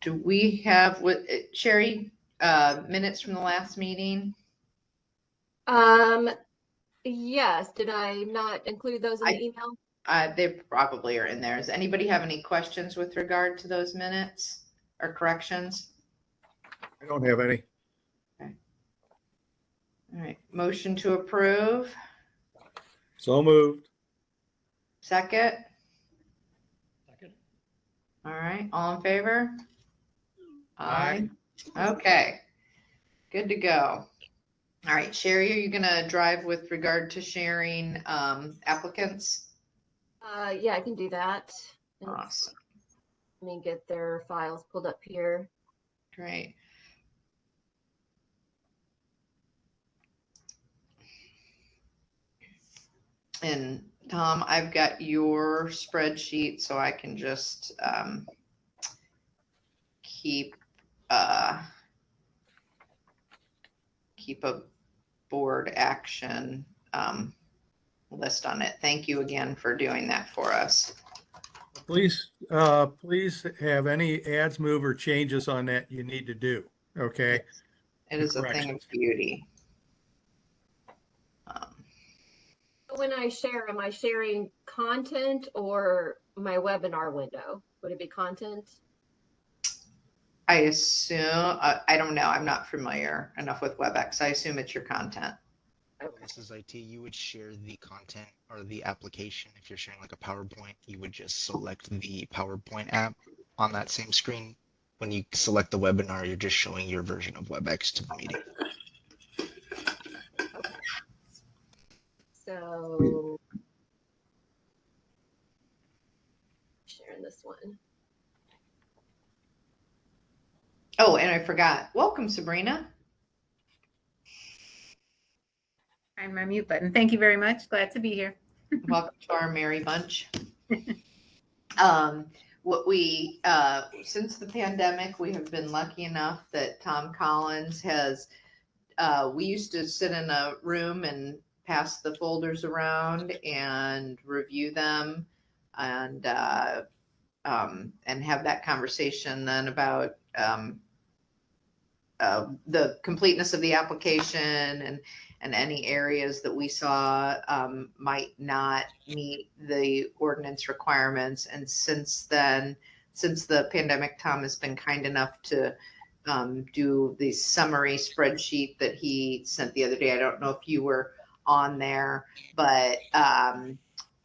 Do we have what Sherry minutes from the last meeting? Yes. Did I not include those in the email? They probably are in there. Does anybody have any questions with regard to those minutes or corrections? I don't have any. Okay. All right. Motion to approve. So moved. Second. Second. All right. All in favor? Aye. Okay. Good to go. All right, Sherry, are you gonna drive with regard to sharing applicants? Yeah, I can do that. Awesome. Let me get their files pulled up here. Great. And Tom, I've got your spreadsheet, so I can just keep a board action list on it. Thank you again for doing that for us. Please have any adds, move, or changes on that you need to do. Okay. It is a thing of beauty. When I share, am I sharing content or my webinar window? Would it be content? I assume, I don't know. I'm not familiar enough with WebEx. I assume it's your content. This is IT. You would share the content or the application. If you're sharing like a PowerPoint, you would just select the PowerPoint app on that same screen. When you select the webinar, you're just showing your version of WebEx to the meeting. Okay. So, sharing this one. Oh, and I forgot. Welcome, Sabrina. I'm my mute button. Thank you very much. Glad to be here. Welcome to our merry bunch. What we since the pandemic, we have been lucky enough that Tom Collins has. We used to sit in a room and pass the folders around and review them, and have that conversation then about the completeness of the application and any areas that we saw might not meet the ordinance requirements. And since then, since the pandemic, Tom has been kind enough to do the summary spreadsheet that he sent the other day. I don't know if you were on there, but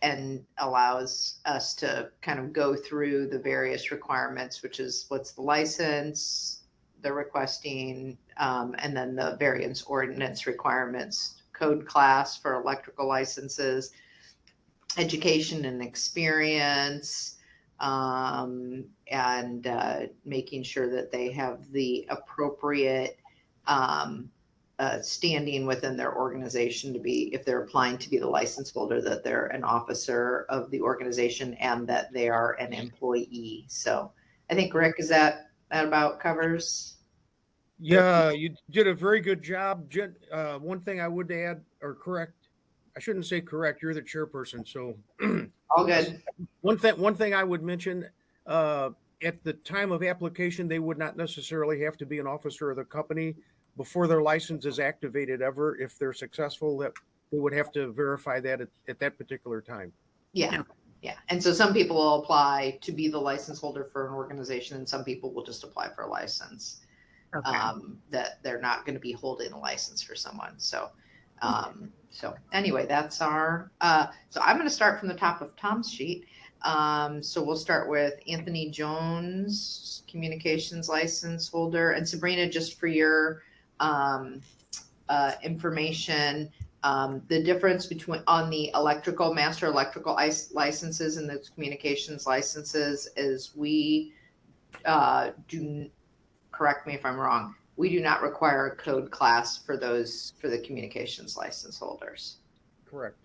and allows us to kind of go through the various requirements, which is what's the license they're requesting, and then the variance ordinance requirements, code class for electrical licenses, education and experience, and making sure that they have the appropriate standing within their organization to be, if they're applying to be the license holder, that they're an officer of the organization and that they are an employee. So I think, Rick, is that about covers? Yeah, you did a very good job. One thing I would add or correct, I shouldn't say correct, you're the chairperson, so All good. One thing I would mention, at the time of application, they would not necessarily have to be an officer of the company before their license is activated ever. If they're successful, that they would have to verify that at that particular time. Yeah. Yeah. And so some people will apply to be the license holder for an organization, and some people will just apply for a license. Okay. That they're not going to be holding a license for someone. So, so anyway, that's our, so I'm going to start from the top of Tom's sheet. So we'll start with Anthony Jones, communications license holder, and Sabrina, just for your information, the difference between on the electrical master electrical licenses and those communications licenses is we do, correct me if I'm wrong, we do not require a code class for those, for the communications license holders. Correct.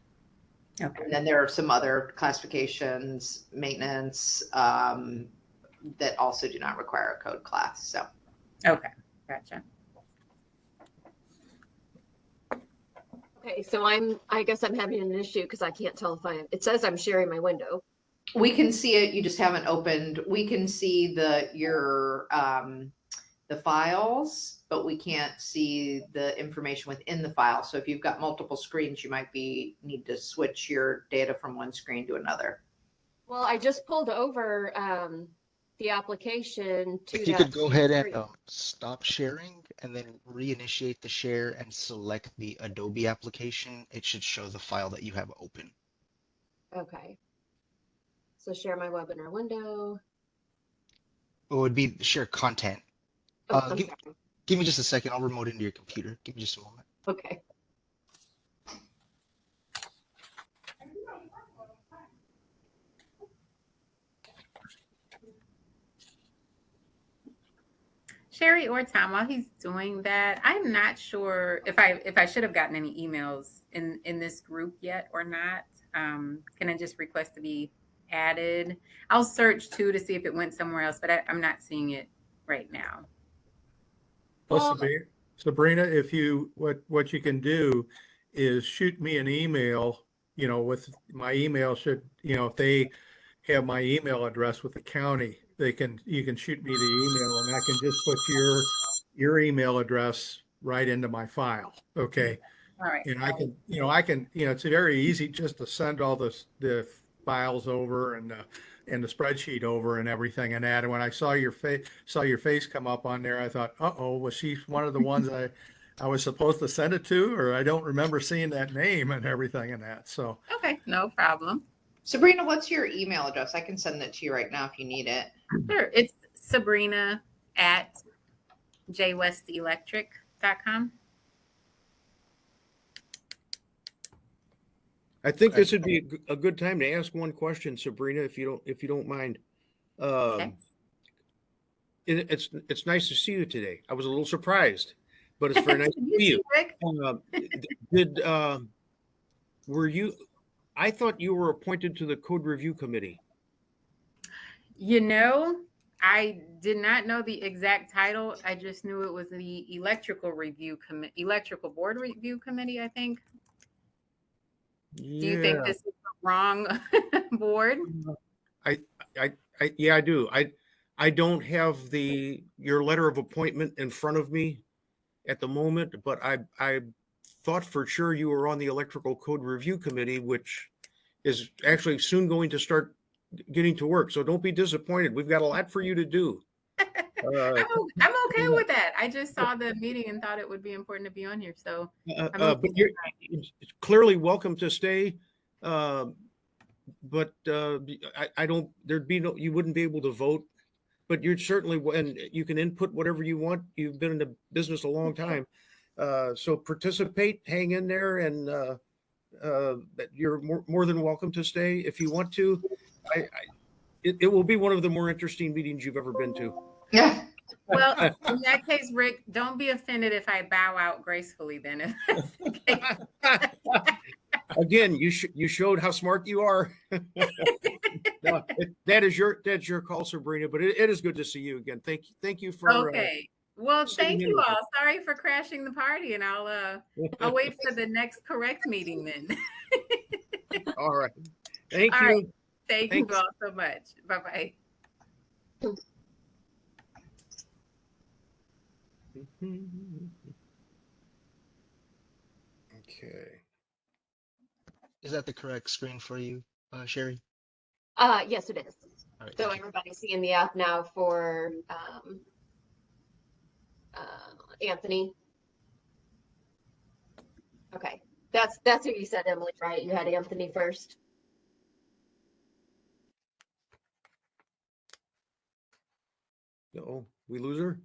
Okay. And then there are some other classifications, maintenance, that also do not require a code class. So, Okay. Gotcha. Okay, so I guess I'm having an issue because I can't tell if it says I'm sharing my window. We can see it, you just haven't opened, we can see the files, but we can't see the information within the file. So if you've got multiple screens, you might need to switch your data from one screen to another. Well, I just pulled over the application to If you that could go same ahead and screen. stop sharing and then reinitiate the share and select the Adobe application, it should show the file that you have open. Okay. So share my webinar window. It would be share content. Oh, Uh, I'm give, sorry. give me just a second. I'll remote into your computer. Give me just a moment. Okay. Sherry or Tom, while he's doing that, I'm not sure if I should have gotten any emails in this group yet or not. Can I just request to be added? I'll search too to see if it went somewhere else, but I'm not seeing it right now. Well, Well, Sabrina, if you, what you can do is shoot me an email, with my email should, if they have my email address with the county, you can shoot me the email and I can just put your email address right into my file. Okay. All right. And I can, it's very easy just to send all the files over and the spreadsheet over and everything and that. And when I saw your face come up on there, I thought, uh-oh, was she one of the ones I was supposed to send it to, or I don't remember seeing that name and everything and that. So, Okay, no problem. Sabrina, what's your email address? I can send it to you right now if you need it. Sure. It's Sabrina at jwestelectric.com. I think this would be a good time to ask one question, Sabrina, if you don't mind. Okay. It's nice to see you today. I was a little surprised, but it's very nice to see you. Rick? Were you? I thought you were appointed to the Code Review Committee. I did not know the exact title. I just knew it was the Electrical Board Review Committee, I think. Do you think this is the wrong board? Yeah, I do. I don't have your letter of appointment in front of me at the moment, but I thought for sure you were on the Electrical Code Review Committee, which is actually soon going to start getting to work. So don't be disappointed. We've got a lot for you to do. I'm okay with that. I just saw the meeting and thought it would be important to be on here. So but you're clearly welcome to stay. But I don't, you wouldn't be able to vote, but you're certainly, and you can input whatever you want. You've been in the business a long time. So participate, hang in there, and you're more than welcome to stay if you want to. It will be one of the more interesting meetings you've ever been to. Yeah. Well, in that case, Rick, don't be offended if I bow out gracefully then. Again, you showed how smart you are. No, that's your call, Sabrina, but it is good to see you again. Thank you for Okay. Well, thank you with all. Sorry for crashing the party, and I'll wait for the next correct meeting then. All right. Thank All you. right. Thank Thanks. you all so much. Bye-bye. Okay. Is that the correct screen for you, Sherry? Yes, it is. All right. So Thank you. everybody's seeing the app now for Anthony. Okay, that's who you said, Emily, right? You had Anthony first. Uh-oh, we lose her?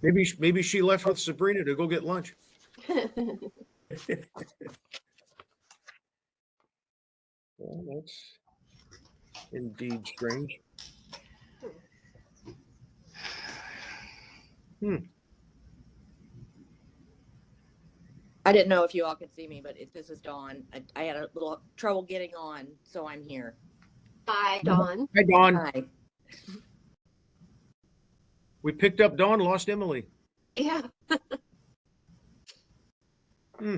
Maybe she left with Sabrina to go get lunch. Well, that's indeed strange. I didn't know if you all could see me, but this is Dawn. I had a little trouble getting on, so I'm here. Hi, Dawn. Hi, Dawn. Hi. We picked up Dawn, lost Emily. Yeah. Hmm.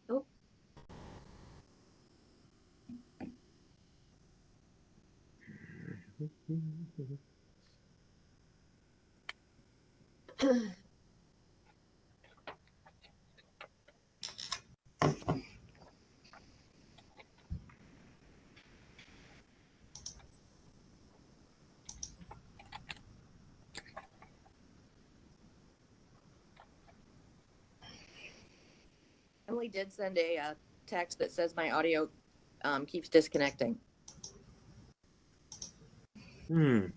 Nope. Emily did send a text that says my audio keeps disconnecting. Hmm.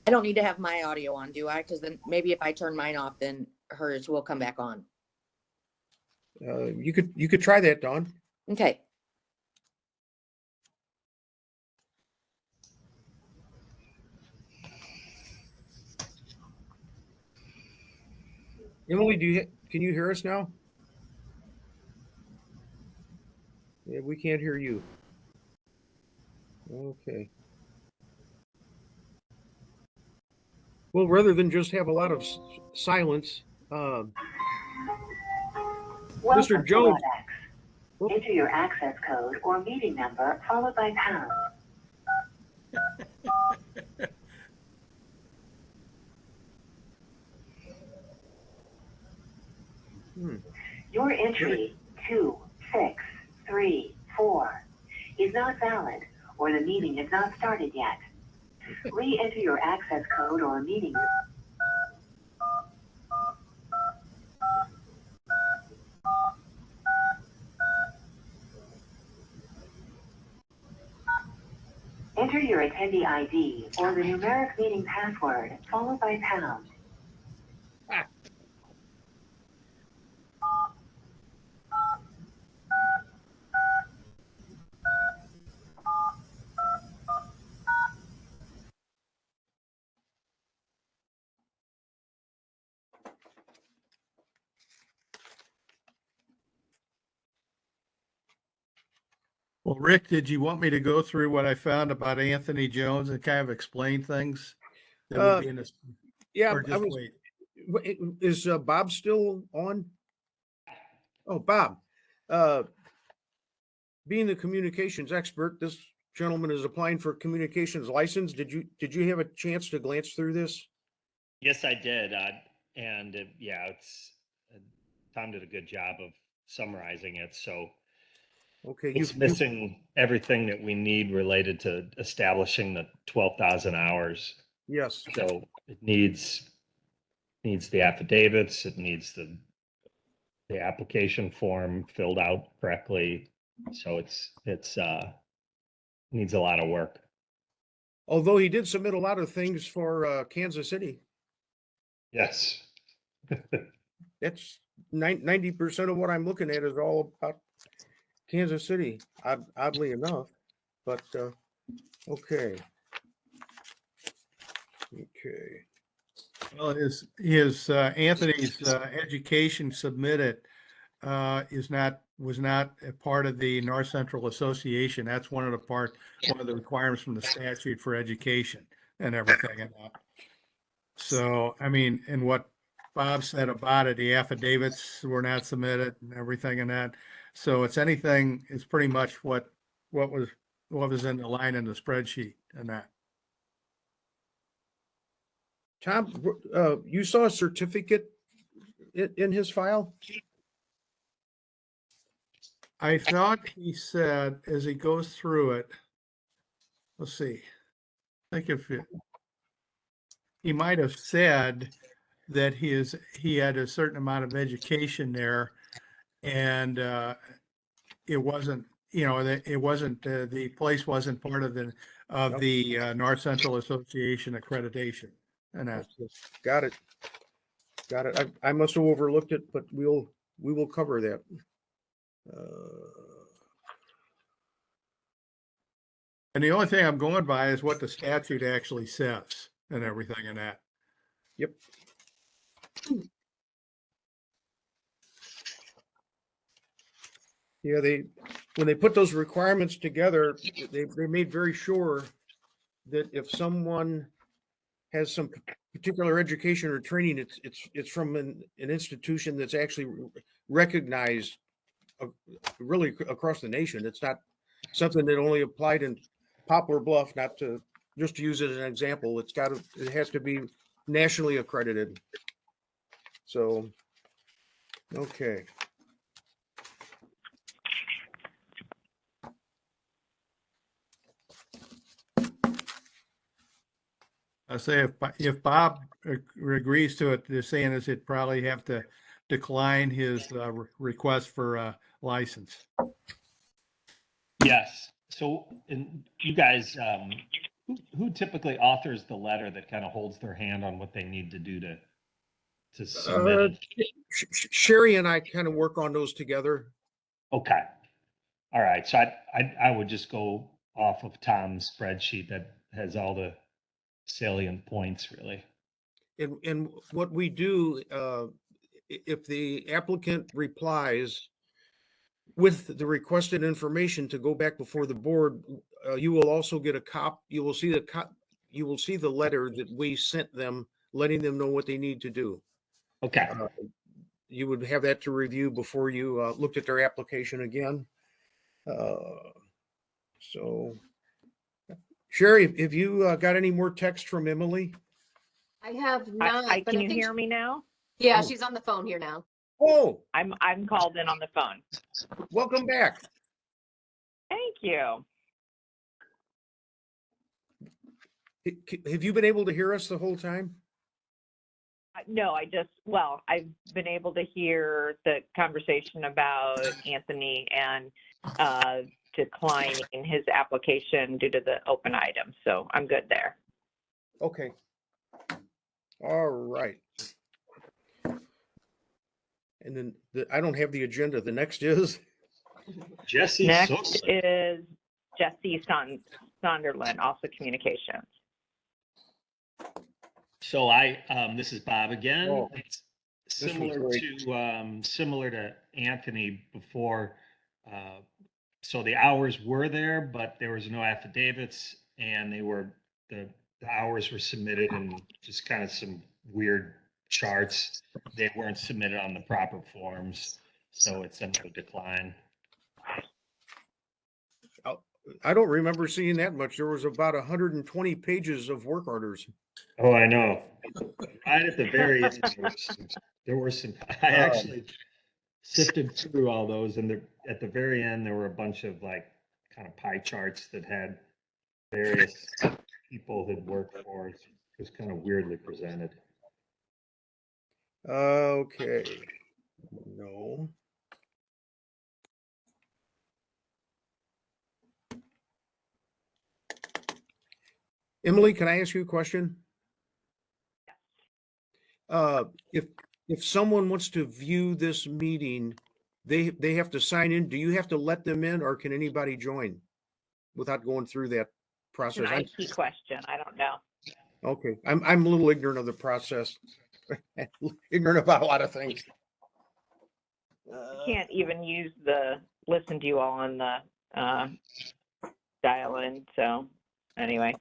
I don't need to have my audio on, do I? Because then maybe if I turn mine off, then hers will come back on. You could try that, Dawn. Okay. Emily, can you hear us now? Yeah, we can't hear you. Okay. Well, rather than just have a lot of silence, Mr. Welcome to Jones. WebEx. Enter your access code or meeting number followed by pound. Your entry 2634 is not valid, or the meeting has not started yet. Re-enter your access code or meeting. Enter your attendee ID or the numeric meeting password followed by pound. Well, Rick, did you want me to go through what I found about Anthony Jones and kind of explain things that would be in this, Yeah, or just wait? Is Bob still on? Oh, Bob. Being the communications expert, this gentleman is applying for a communications license. Did you have a chance to glance through this? Yes, I did. Yeah, Tom did a good job of summarizing it. So Okay, it's missing everything that we need related to establishing the 12,000 hours. yes. So it needs the affidavits. It needs the application form filled out correctly. So it's needs a lot of work. Although he did submit a lot of things for Kansas City. Yes. That's 90% of what I'm looking at is all about Kansas City, oddly enough. But okay. Okay. Well, his Anthony's education submitted was not a part of the North Central Association. That's one of the requirements from the statute for education and everything. And so, I mean, and what Bob said about it, the affidavits were not submitted and everything and that. So it's pretty much what was in the line in the spreadsheet and that. Tom, you saw a certificate in his file? I thought he said as he goes through it, let's see, I think he might have said that he had a certain amount of education there, and it wasn't, that it wasn't the place wasn't part of the North Central Association accreditation, and that. Got it. Got it. I must have overlooked it, but we will cover that. And the only thing I'm going by is what the statute actually says and everything in that. Yep. Yeah, when they put those requirements together, they made very sure that if someone has some particular education or training, it's from an institution that's actually recognized really across the nation. It's not something that only applied in Poplar Bluff, not to just to use it as an example. It has to be nationally accredited. So, okay. I say if Bob agrees to it, they're saying is he'd probably have to decline his request for a license. Yes. So, and you guys, who typically authors the letter that kind of holds their hand on what they need to do to submit it? Sherry and I kind of work on those together. Okay. All right. So I would just go off of Tom's spreadsheet that has all the salient points, really. And what we do, if the applicant replies with the requested information to go back before the board, you will also get you will see the letter that we sent them, letting them know what they need to do. Okay. You would have that to review before you looked at their application again. So, Sherry, have you got any more text from Emily? I have not. but Can you think hear me now? Yeah, she's on the phone here now. Oh, I'm called in on the phone. welcome back. Thank you. Have you been able to hear us the whole time? No, I've been able to hear the conversation about Anthony and declining his application due to the open item. So I'm good there. Okay. All right. And then I don't have the agenda. The next is? Jesse Next Sosa. is Jesse Sonderland, also communications. So this is Bob again. Oh, It's similar to Anthony before. So the hours were there, but there was no affidavits, and the hours were submitted in just kind of some weird charts. They weren't submitted on the proper forms, so it's another decline. I don't remember seeing that much. There was about 120 pages of work orders. Oh, I know. Right at the very end, there were some. I actually sifted through all those, and at the very end, there were a bunch of like kind of pie charts that had various people who'd worked for us. It was kind of weirdly presented. Okay. No. Emily, can I ask you a question? If someone wants to view this meeting, they have to sign in. Do you have to let them in, or can anybody join without going through that process? It's an IT question. I don't know. Okay, I'm a little ignorant of the process. Ignorant about a lot of things. Can't even use the listen to you all on the dial in. So anyway,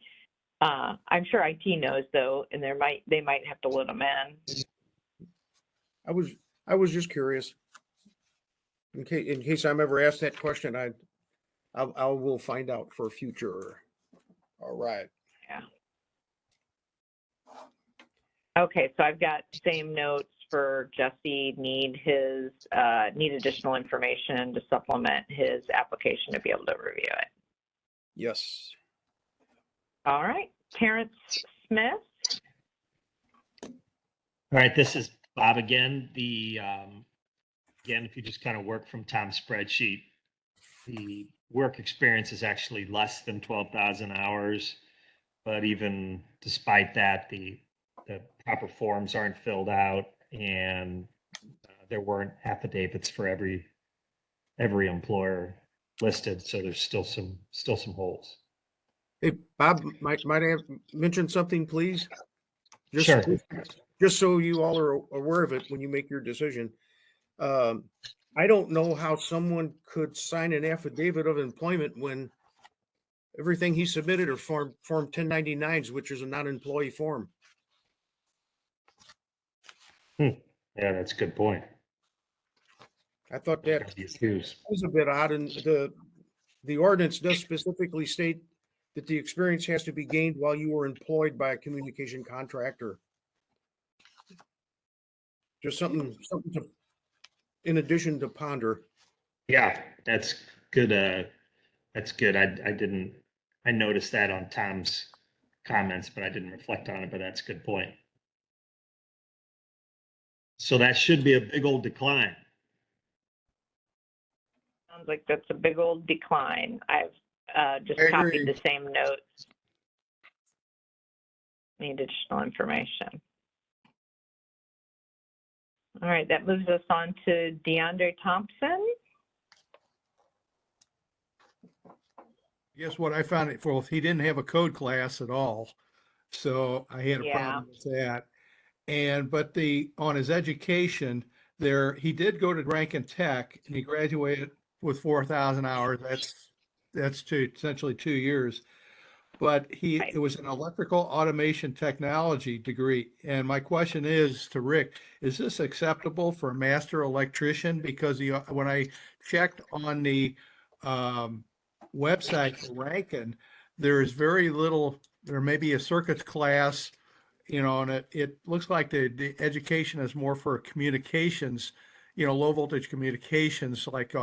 I'm sure IT knows though, and they might have to let them in. I was just curious. In case I'm ever asked that question, I will find out for future. All right. Yeah. Okay, so I've got same notes for Jesse. Need additional information to supplement his application to be able to review it. Yes. All right, Terrence Smith. All right, this is Bob again. Again, if you just kind of work from Tom's spreadsheet, the work experience is actually less than 12,000 hours, but even despite that, the proper forms aren't filled out, and there weren't affidavits for every employer listed, so there's still some holes. Hey, Bob, might I have mentioned something, please? Just, Sure. Just so you all are aware of it when you make your decision. I don't know how someone could sign an affidavit of employment when everything he submitted are form 1099s, which is a non-employee form. Yeah, that's a good point. I thought that Excuse. was a bit odd, and the ordinance does specifically state that the experience has to be gained while you were employed by a communication contractor. Just something to, in addition to ponder. Yeah, that's good. That's good. I noticed that on Tom's comments, but I didn't reflect on it, but that's a good point. So that should be a big old decline. Sounds like that's a big old decline. I've just I copied agree. the same notes. Need additional information. All right, that moves us on to DeAndre Thompson. Guess what I found it for? He didn't have a code class at all. So I had a Yeah. problem with that. But on his education there, he did go to Rankin Tech and he graduated with 4,000 hours. That's essentially 2 years. But Right. it was an electrical automation technology degree. And my question is to Rick, is this acceptable for a master electrician? Because when I checked on the website for Rankin, there's very little, there may be a circuits class, and it looks like the education is more for communications, low voltage communications like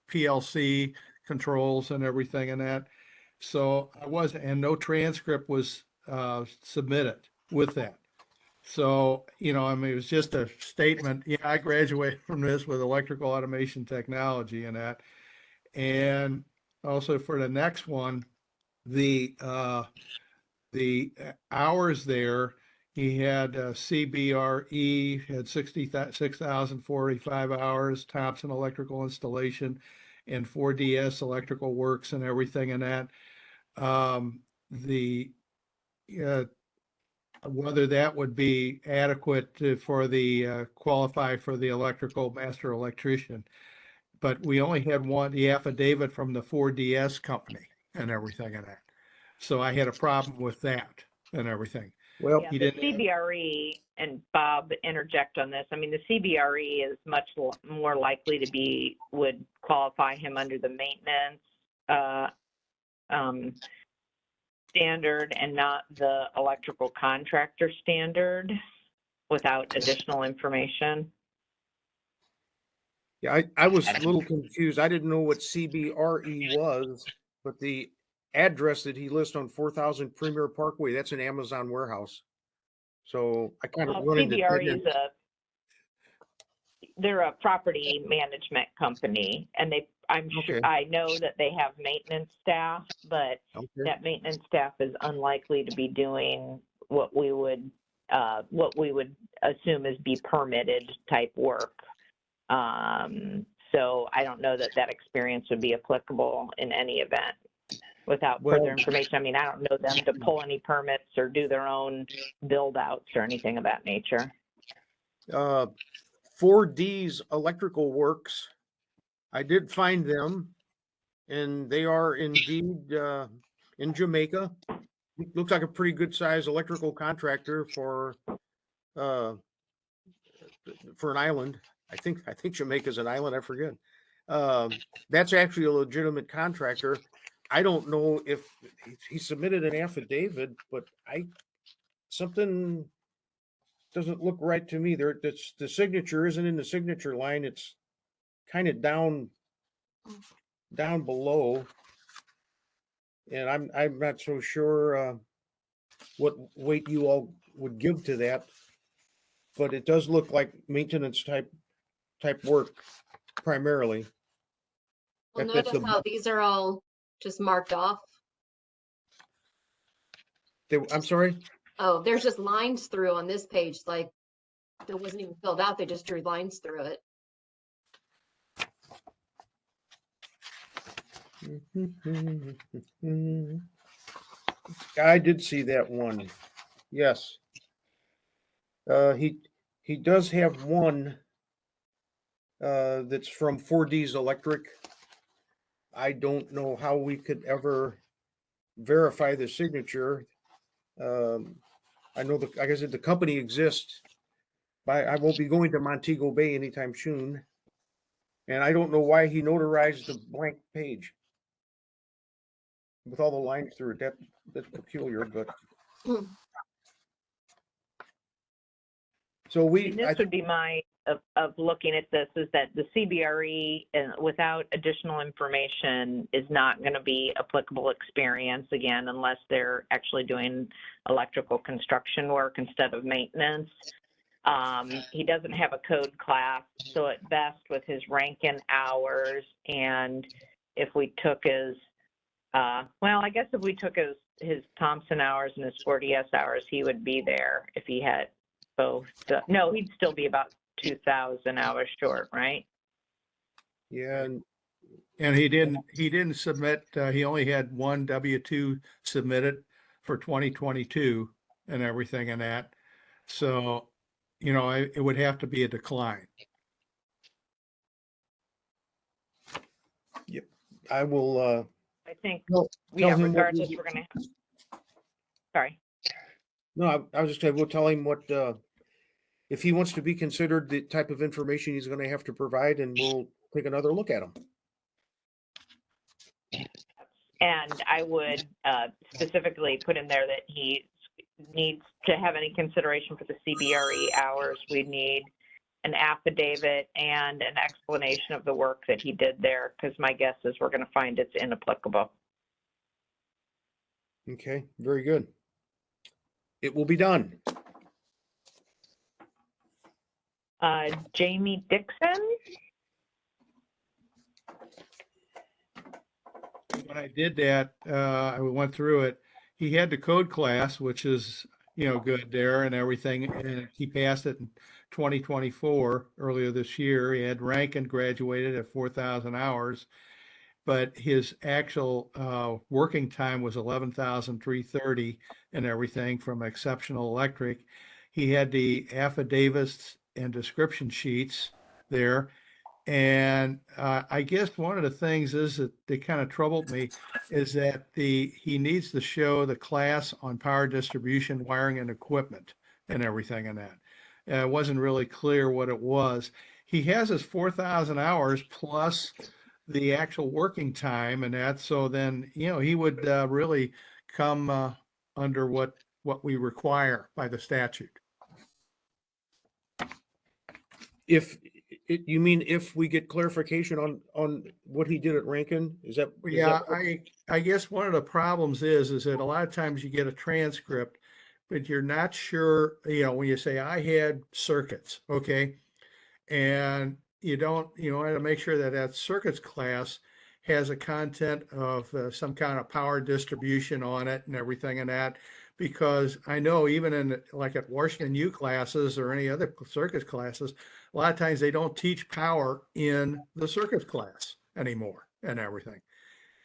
PLC controls and everything and that. So and no transcript was submitted with that. So, I mean, it was just a statement. Yeah, I graduated from this with electrical automation technology and that. And also for the next one, the hours there, he had CBRE, had 66,045 hours, Thompson Electrical Installation, and 4DS Electrical Works and everything in that. The whether that would be adequate for the qualify for the electrical master electrician, but we only had the affidavit from the 4DS company and everything in that. So I had a problem with that and everything. Well, Yeah, he the didn't- CBRE, and Bob, interject on this. I mean, the CBRE is much more likely to would qualify him under the maintenance standard and not the electrical contractor standard without additional information. Yeah, I was a little confused. I didn't know what CBRE was, but the address that he lists on 4,000 Premier Parkway, that's an Amazon warehouse. So I kind of run into CBRE is they're a property management company, and I'm sure, Okay. I know that they have maintenance staff, but Okay. that maintenance staff is unlikely to be doing what we would assume is be permitted type work. So I don't know that experience would be applicable in any event without further Well- information. I mean, I don't know them to pull any permits or do their own build outs or anything of that nature. 4D's Electrical Works, I did find them, and they are indeed in Jamaica. Looks like a pretty good size electrical contractor for an island. I think Jamaica's an island. I forget. That's actually a legitimate contractor. I don't know if he submitted an affidavit, but something doesn't look right to me. The signature isn't in the signature line. It's kind of down below, and I'm not so sure what weight you all would give to that, but it does look like maintenance type work primarily. Well, That's notice how these are all just marked off. I'm sorry. Oh, there's just lines through on this page, like it wasn't even filled out. They just drew lines through it. I did see that one. Yes. He does have one that's from 4D's Electric. I don't know how we could ever verify the signature. I know like I said, the company exists, but I won't be going to Montego Bay anytime soon. And I don't know why he notarized the blank page with all the lines through it. That's peculiar, but. So And this would be my, of looking at this, is that the CBRE without additional information is not going to be applicable experience, again, unless they're actually doing electrical construction work instead of maintenance. He doesn't have a code class, so at best with his Rankin hours, and if we took his, well, I guess if we took his Thompson hours and his 4DS hours, he would be there if he had both. No, he'd still be about 2,000 hours short, right? Yeah, And he didn't submit, he only had one W-2 submitted for 2022 and everything in that. So, you know, it would have to be a decline. Yep. I will, I think, tell yeah, him what regardless, we- we're going to, sorry. no, I was just saying, we'll tell him what, if he wants to be considered, the type of information he's going to have to provide, and we'll take another look at him. And I would specifically put in there that he needs to have any consideration for the CBRE hours. We need an affidavit and an explanation of the work that he did there, because my guess is we're going to find it's inapplicable. Okay, very good. It will be done. Jamie Dixon? When I did that, I went through it. He had the code class, which is, you know, good there and everything. And he passed it in 2024, earlier this year. He had Rankin graduated at 4,000 hours, but his actual working time was 11,330 and everything from Exceptional Electric. He had the affidavits and description sheets there. And I guess one of the things is that kind of troubled me is that he needs to show the class on power distribution, wiring and equipment and everything in that. It wasn't really clear what it was. He has his 4,000 hours plus the actual working time and that. So then, you know, he would really come under what we require by the statute. You mean if we get clarification on what he did at Rankin? Is that? Yeah, I guess one of the problems is that a lot of times you get a transcript, but you're not sure, you know, when you say I had circuits, okay? And you want to make sure that that circuits class has a content of some kind of power distribution on it and everything and that, because I know even in like at Washington U classes or any other circuits classes, a lot of times they don't teach power in the circuits class anymore and everything.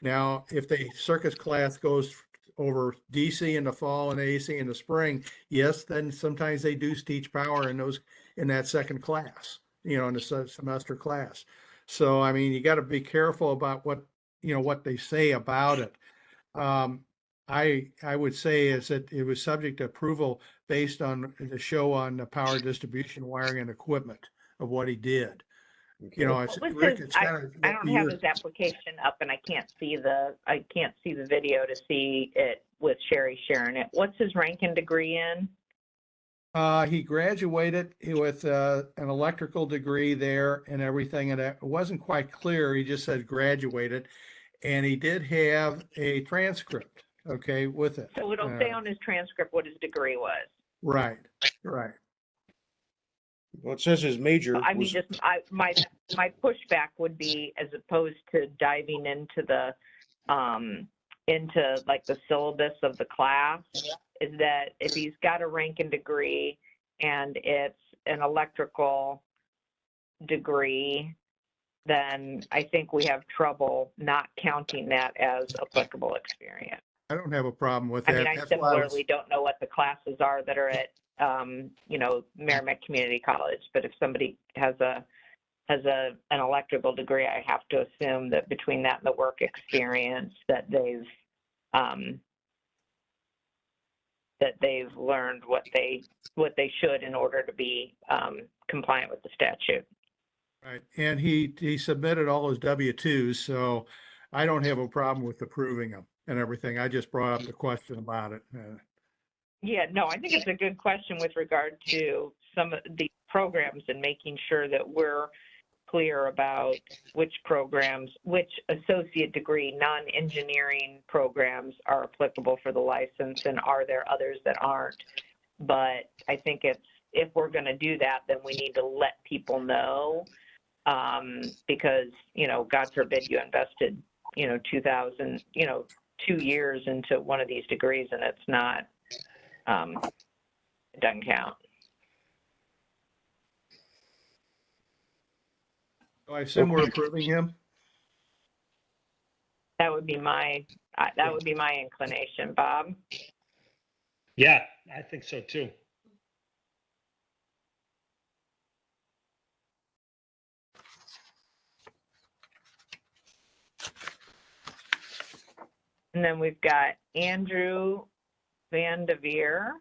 Now, if the circuits class goes over DC in the fall and AC in the spring, yes, then sometimes they do teach power in that second class, you know, in the semester class. So, I mean, you got to be careful about what they say about it. I would say is that it was subject to approval based on the show on the power distribution, wiring and equipment of what he did. You know, it's, Rick, it's kind of, I don't have his application up, and I can't see the video to see it with Sherry sharing it. What's his Rankin degree in? He graduated with an electrical degree there and everything, and it wasn't quite clear. He just said graduated, and he did have a transcript, okay, with it. So it'll say on his transcript what his degree was. Right. Well, it says his major. I mean, my pushback would be, as opposed to diving into the like the syllabus of the class, is that if he's got a Rankin degree and it's an electrical degree, then I think we have trouble not counting that as applicable experience. I don't have a problem with that. I mean, I similarly don't know what the classes are that are at Merrimack Community College, but if somebody has a an electrical degree, I have to assume that between that and the work experience that they've learned what they should in order to be compliant with the statute. Right. And he submitted all his W-2s, so I don't have a problem with approving them and everything. I just brought up the question about it. Yeah, no, I think it's a good question with regard to some of the programs and making sure that we're clear about which programs, which associate degree, non-engineering programs are applicable for the license, and are there others that aren't? But I think if we're going to do that, then we need to let people know, because, God forbid you invested, 2 years into one of these degrees and it's not, it doesn't count. So I assume we're approving him? That would be my inclination, Bob. Yeah, I think so too. And then we've got Andrew Van de Veer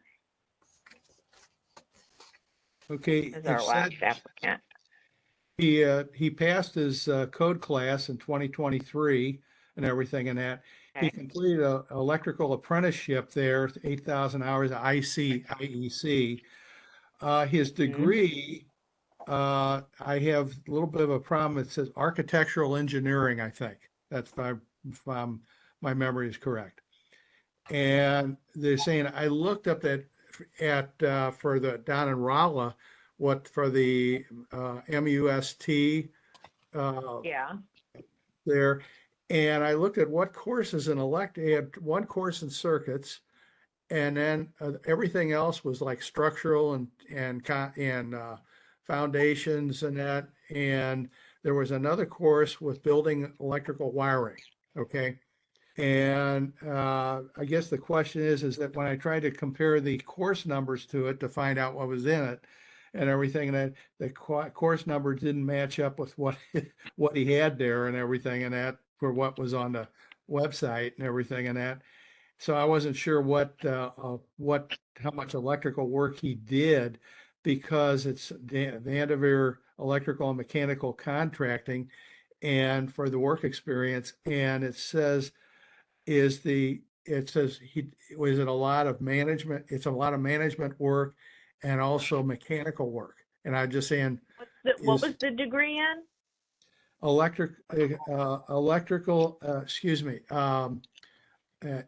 Okay. as our it last said applicant. He passed his code class in 2023 and everything and that. He Okay. completed an electrical apprenticeship there, 8,000 hours of IEC. His degree, I have a little bit of a problem. It says architectural engineering, I think. That's if my memory is correct. And they're saying, I looked up for the down in Rolla, what for the MUST Yeah. there, and I looked at what courses in they had one course in circuits, and then everything else was like structural and foundations and that, and there was another course with building electrical wiring. Okay. And I guess the question is that when I tried to compare the course numbers to it to find out what was in it and everything, that the course number didn't match up with what he had there and everything and that for what was on the website and everything and that. So I wasn't sure how much electrical work he did, because it's Van de Veer Electrical and Mechanical Contracting, and for the work experience, and it says he was in a lot of management. It's a lot of management work and also mechanical work. And I'm just saying, What was the degree in?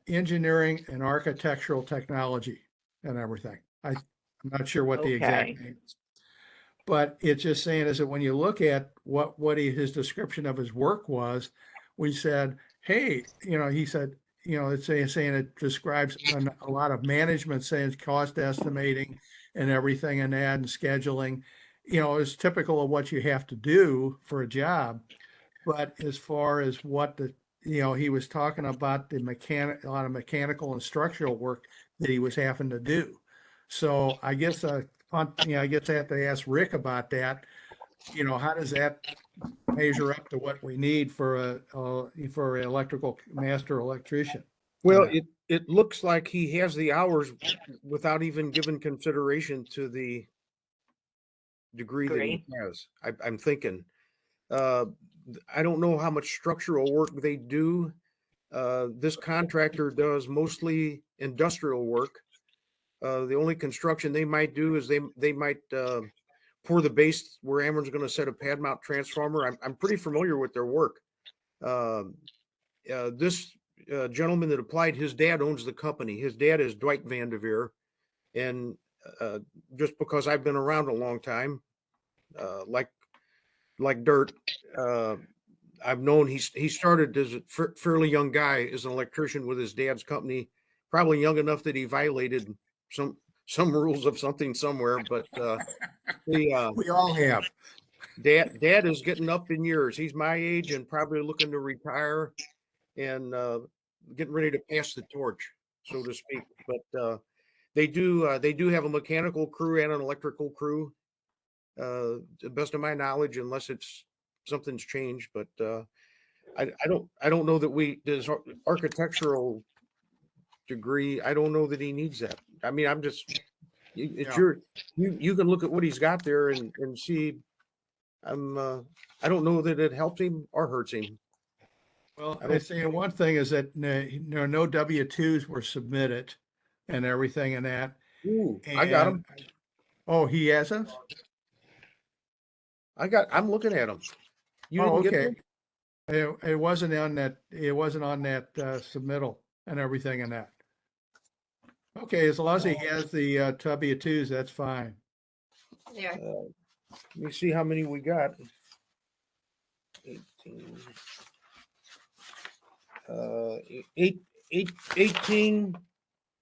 Engineering and architectural technology and everything. I'm not sure what the exact Okay. name is, but it's just saying is that when you look at his description of his work was, we said, hey, he said, it's saying it describes a lot of management, saying cost estimating and everything and that, and scheduling, is typical of what you have to do for a job. But as far as what he was talking about a lot of mechanical and structural work that he was having to do. So I guess, I guess I have to ask Rick about that. How does that measure up to what we need for an electrical master electrician? Well, Yeah. it looks like he has the hours without even giving consideration to the degree that he has. I'm thinking. I don't know how much structural work they do. This contractor does mostly industrial work. The only construction they might do is they might pour the base where Ameren's going to set a pad mount transformer. I'm pretty familiar with their work. This gentleman that applied, his dad owns the company. His dad is Dwight Van de Veer, and just because I've been around a long time, like dirt, I've known he started as a fairly young guy as an electrician with his dad's company, probably young enough that he violated some rules of something somewhere, but We all have. dad is getting up in years. He's my age and probably looking to retire and getting ready to pass the torch, so to speak. But they do have a mechanical crew and an electrical crew, the best of my knowledge, unless it's something's changed, but I don't know that this architectural degree, I don't know that he needs that. I mean, it's Yeah. you can look at what he's got there and see. I don't know that it helps him or hurts him. Well, I they don't- say one thing is that no W-2s were submitted and everything and that. Ooh, I got him. Oh, he hasn't? I'm looking at him. You Oh, didn't get okay. them? It wasn't on that, submittal and everything and that. Okay, as long as he has the W-2s, that's fine. There. Let me see how many we got. 18, 18,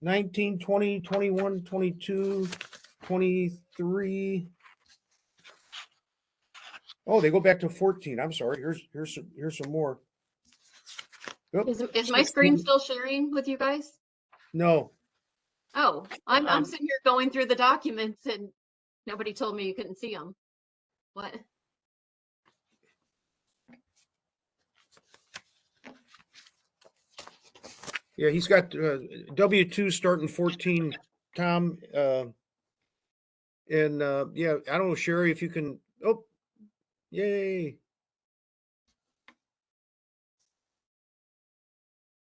19, 20, 21, 22, 23. Oh, they go back to 14. I'm sorry. Here's some more. Yep, Is my screen 16. still sharing with you guys? No. Oh, I'm sitting here going through the documents and nobody told me you couldn't see them. What? Yeah, he's got W-2 starting 14, Tom. And yeah, I don't know, Sherry, if you can. Oh, yay.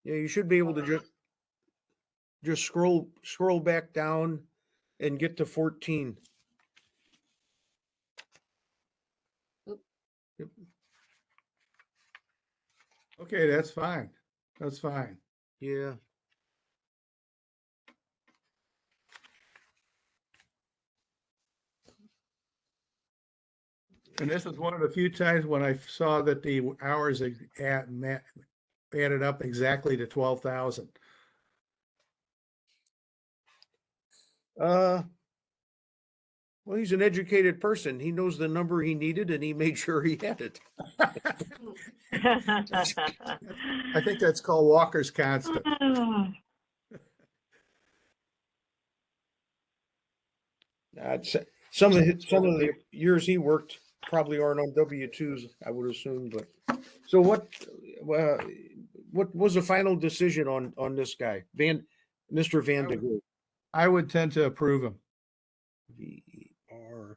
Yeah, you should be able to just scroll back down and get to 14. Yep. Okay, that's fine. That's fine. Yeah. And this is one of the few times when I saw that the hours added up exactly to 12,000. Well, he's an educated person. He knows the number he needed and he made sure he had it. I think that's called Walker's constant. Some of the years he worked probably aren't on W-2s, I would assume, but so what was the final decision on this guy? Mr. Van de Graaff? I would tend to approve him. VR.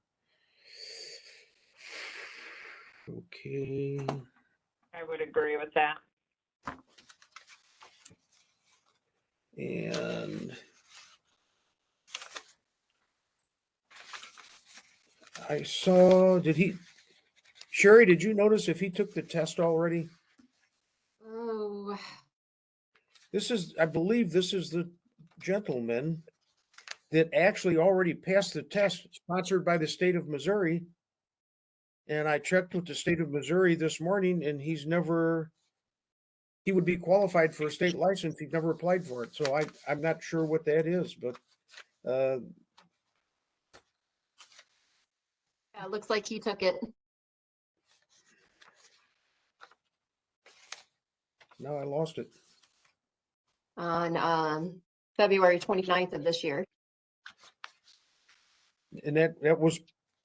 Okay. I would agree with that. And I saw, Sherry, did you notice if he took the test already? Oh, I believe this is the gentleman that actually already passed the test, sponsored by the state of Missouri. And I checked with the state of Missouri this morning and he would be qualified for a state license. He's never applied for it. So I'm not sure what that is, but yeah, it looks like he took it. now I lost it. On February 29th of this year. And that was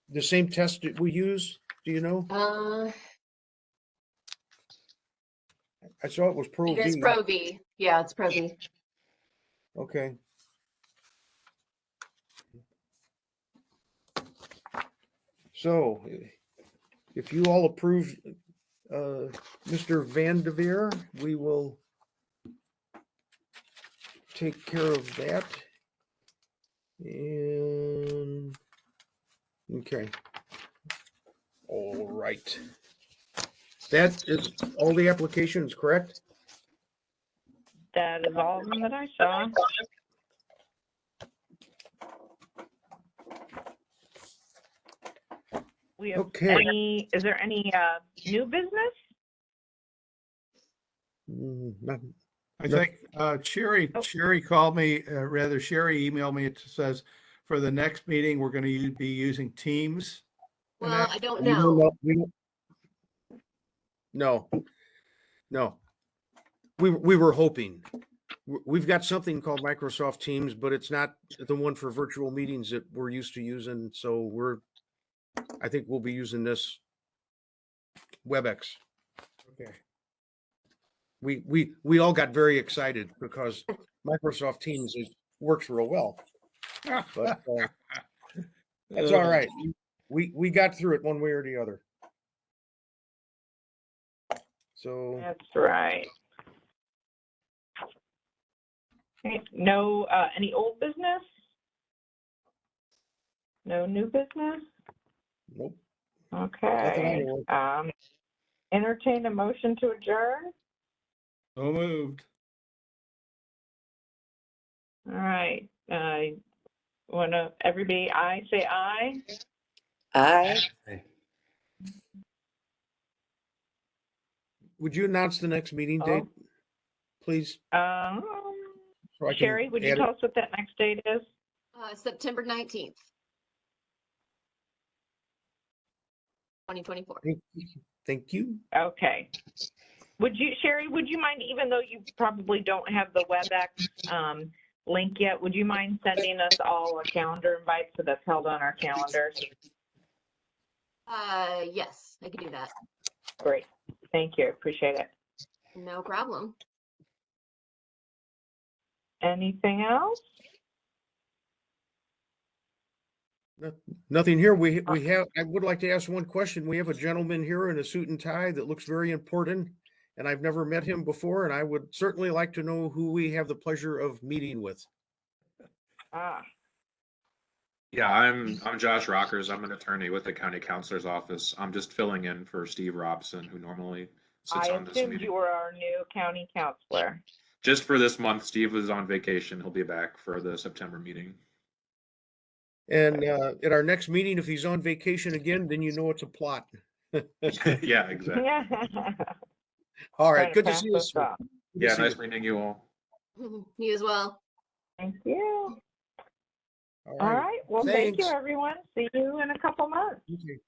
the same test that we use. Do you know? I saw it was Pro It is V. Pro V. Yeah, it's Pro V. Okay. So if you all approve Mr. Van de Veer, we will take care of that. And okay. All right. That is all the applications, correct? That is all of them that I saw. We have Okay. is there any new business? Nothing. I think Sherry called me, Sherry emailed me. It says for the next meeting, we're going to be using Teams. and Well, that- I don't We don't know. know- we don't- No. We were hoping. We've got something called Microsoft Teams, but it's not the one for virtual meetings that we're used to using. So I think we'll be using this WebEx. Okay. We all got very excited because Microsoft Teams works real well. But that's all right. We got through it one way or the other. So That's right. Okay, no, any old business? No new business? nope. Okay. know Entertain a motion to adjourn? So moved. All right. Everybody, say aye. I Would you announce the next meeting date, please? So I can Sherry, would you add it? tell us what that next date is? September 19th. 2024. Thank you. Okay. Sherry, would you mind, even though you probably don't have the WebEx link yet, would you mind sending us all a calendar invite so that's held on our calendars? Yes, I can do that. Great. Thank you. Appreciate it. No problem. Anything else? Nothing here. We have, I would like to ask one question. We have a gentleman here in a suit and tie that looks very important, and I've never met him before, and I would certainly like to know who we have the pleasure of meeting with. Yeah, I'm Josh Rockers. I'm an attorney with the county counselor's office. I'm just filling in for Steve Robson, who normally sits I on this assumed meeting. you were our new county counselor. Just for this month, Steve is on vacation. He'll be back for the September meeting. And at our next meeting, if he's on vacation again, then you know it's a plot. Yeah, exactly. All Trying right, good to pass see you. this sir. off. Good to Yeah, see nice you. meeting you all. You as well. Thank you. All All right. Well, thank you, Thanks. everyone. See you in a couple months. Okay.